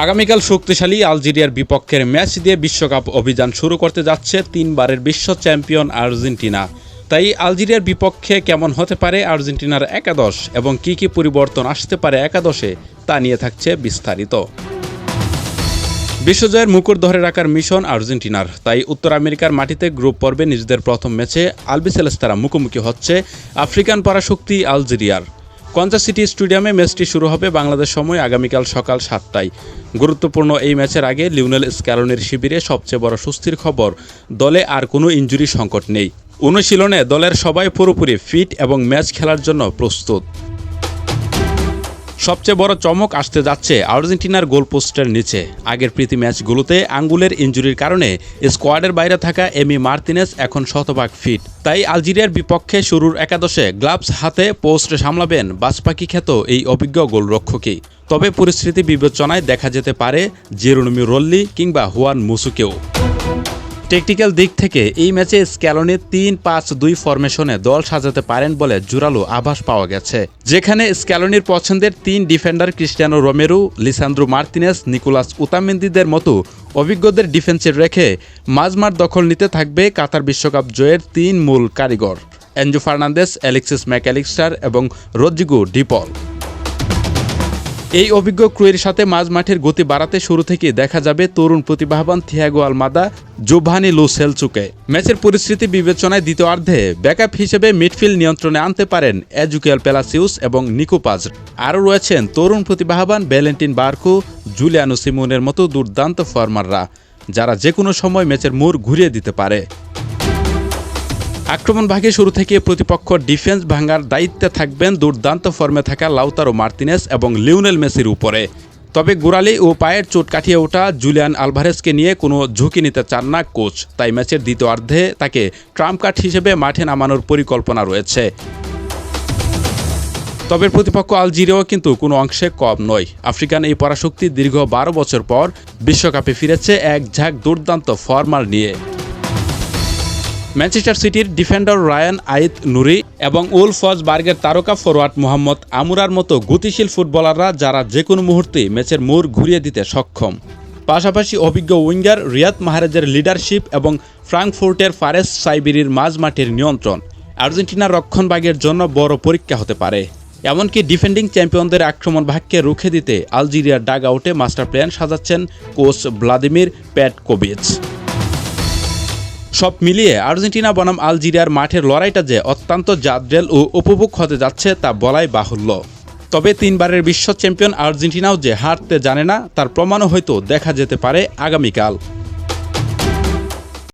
আগামীকাল শক্তিশালী আলজেরিয়ার বিপক্ষের ম্যাচ দিয়ে বিশ্বকাপ অভিযান শুরু করতে যাচ্ছে তিনবারের বিশ্ব চ্যাম্পিয়ন আর্জেন্টিনা। তাই আলজেরিয়ার বিপক্ষে কেমন হতে পারে আর্জেন্টিনার একাদশ এবং কী পরিবর্তন আসতে পারে একাদশে তা নিয়ে থাকছে বিস্তারিত। বিশ্বজয়ের মুকুট ধরে রাখার মিশন আর্জেন্টিনার, তাই উত্তর আমেরিকার মাটিতে গ্রুপ পর্বে নিজেদের প্রথম ম্যাচে আলবিসেলেস্তারা মুখোমুখি হচ্ছে আফ্রিকান পরাশক্তি আলজেরিয়ার। কনজাস সিটি স্টেডিয়ামে ম্যাচটি শুরু হবে বাংলাদেশ সময় আগামীকাল সকাল 7টায়। গুরুত্বপূর্ণ এই ম্যাচের আগে লিওনেল স্ক্যালোনির শিবিরে সবচেয়ে বড় স্বস্তির খবর, দলে আর কোনো ইনজুরি সংকট নেই। অনুশীলনে দলের সবাই পুরোপুরি ফিট এবং ম্যাচ খেলার জন্য প্রস্তুত। সবচেয়ে বড় চমক আসতে যাচ্ছে আর্জেন্টিনার গোলপোস্টের নিচে। আগের প্রীতি ম্যাচগুলোতে আঙ্গুলের ইনজুরির কারণে স্কোয়াডের বাইরে থাকা এমি মার্তিনেজ এখন শতভাগ ফিট। তাই আলজেরিয়ার বিপক্ষে শুরুর একাদশে গ্লাভস হাতে পোস্ট সামলাবেন বাজপাখি খ্যাত এই অভিজ্ঞ গোলরক্ষকই। তবে পরিস্থিতি বিবেচনায় দেখা যেতে পারে জেরোমি রোল্লি কিংবা হুয়ান মুসুকেও। টেকনিক্যাল দিক থেকে এই ম্যাচে স্ক্যালোনি ৩-৫-২ ফরমেশনে দল সাজাতে পারেন বলে জোরালো আভাস পাওয়া গেছে, যেখানে স্ক্যালোনির পছন্দের ৩ defender Cristiano Romero, Lisandro Martinez, Nicolas ওতামেন্দিদের মতো অভিজ্ঞদের ডিফেন্সে রেখে মাঝমাঠ দখল নিতে থাকবে কাতার বিশ্বকাপ জয়ের ৩ মূল কারিগর এনজো ফার্নান্দেস, অ্যালেক্সিস ম্যাকঅ্যালিস্টার এবং রদ্রিগো ডি পল। এই অভিজ্ঞ ক্রুয়ের সাথে মাঝমাঠের গতি বাড়াতে শুরু থেকে দেখা যাবে তরুণ প্রতিভাবান থিয়াগো আলমাদা, জোভানি লো সেলসুকে। ম্যাচের পরিস্থিতি বিবেচনায় দ্বিতীয়ার্ধে ব্যাকআপ হিসেবে মিডফিল্ড নিয়ন্ত্রণে আনতে পারেন এজুকেল পেলাসিউস এবং নিকো পাজ। আরও রয়েছেন তরুণ প্রতিভাবান ভ্যালেন্টিন বার্কো, জুলিয়ানো সিমোনের মতো দুর্দান্ত ফরমাররা, যারা যে কোনো সময় ম্যাচের মোড় ঘুরিয়ে দিতে পারে। আক্রমণ ভাগে শুরু থেকে প্রতিপক্ষ ডিফেন্স ভাঙার দায়িত্বে থাকবেন দুর্দান্ত ফর্মে থাকা লাউতারো মার্তিনেজ এবং লিওনেল মেসির উপরে। তবে গোড়ালি ও পায়ের চোট কাটিয়ে ওঠা জুলিয়ান আলভারেজকে নিয়ে কোনো ঝুঁকি নিতে চান না কোচ, তাই ম্যাচের দ্বিতীয়ার্ধে তাকে ট্রাম্প কার্ড হিসেবে মাঠে নামানোর পরিকল্পনা রয়েছে। তবে প্রতিপক্ষ আলজেরিয়াও কিন্তু কোনো অংশে কম নয়। আফ্রিকান এই পরাশক্তি দীর্ঘ 12 বছর পর বিশ্বকাপে ফিরেছে এক ঝাঁক দুর্দান্ত ফরমার নিয়ে। ম্যানচেস্টার সিটির ডিফেন্ডার রায়ান আইত নুরি এবং উলফসবার্গের তারকা ফরোয়ার্ড মোহাম্মদ আমুরার মতো গতিশীল ফুটবলাররা, যারা যে কোনো মুহূর্তে ম্যাচের মোড় ঘুরিয়ে দিতে সক্ষম। পাশাপাশি অভিজ্ঞ উইঙ্গার রিয়াদ মাহরেজের লিডারশিপ এবং ফ্রাঙ্কফুর্টের ফারেস সাইবেরির মাঝমাঠের নিয়ন্ত্রণ আর্জেন্টিনার রক্ষণভাগের জন্য বড় পরীক্ষা হতে পারে। এমনকি ডিফেন্ডিং চ্যাম্পিয়নদের আক্রমণ ভাগকে রুখে দিতে আলজেরিয়ার ডাগ আউটে মাস্টার প্ল্যান সাজাচ্ছেন কোচ ভ্লাদিমির পেটকোভিচ। সব মিলিয়ে আর্জেন্টিনা বনাম আলজেরিয়ার মাঠের লড়াইটা যে অত্যন্ত জাদ্রেল ও উপভোগ হতে যাচ্ছে তা বলাই বাহুল্য। তবে 3বারের বিশ্ব চ্যাম্পিয়ন আর্জেন্টিনাও যে হারতে জানে না তার প্রমাণও হয়তো দেখা যেতে পারে আগামীকাল।